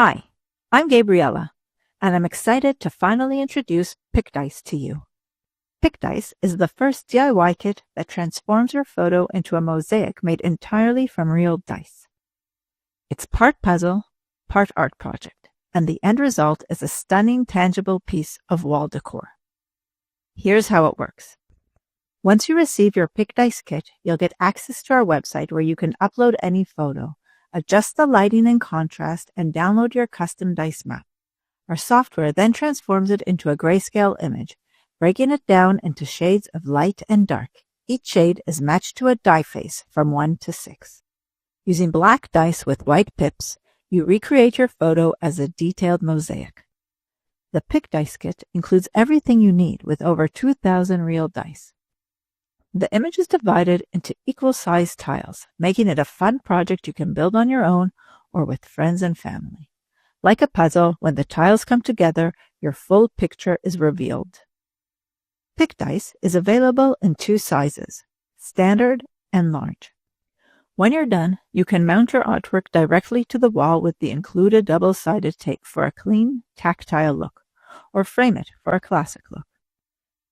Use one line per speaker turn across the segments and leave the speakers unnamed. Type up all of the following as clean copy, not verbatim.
Hi, I'm Gabriella, and I'm excited to finally introduce PicDice to you. PicDice is the first DIY kit that transforms your photo into a mosaic made entirely from real dice. It's part puzzle, part art project, and the end result is a stunning, tangible piece of wall decor. Here's how it works. Once you receive your PicDice kit, you'll get access to our website where you can upload any photo, adjust the lighting and contrast, and download your custom dice map. Our software then transforms it into a grayscale image, breaking it down into shades of light and dark. Each shade is matched to a die face from 1 to 6. Using black dice with white pips, you recreate your photo as a detailed mosaic. The PicDice kit includes everything you need with over 2,000 real dice. The image is divided into equal-sized tiles, making it a fun project you can build on your own or with friends and family. Like a puzzle, when the tiles come together, your full picture is revealed. PicDice is available in 2 sizes, standard and large. When you're done, you can mount your artwork directly to the wall with the included double-sided tape for a clean, tactile look, or frame it for a classic look.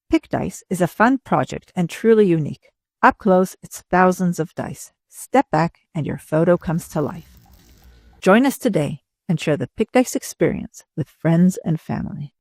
PicDice is a fun project and truly unique. Up close, it's thousands of dice. Step back and your photo comes to life. Join us today and share the PicDice experience with friends and family.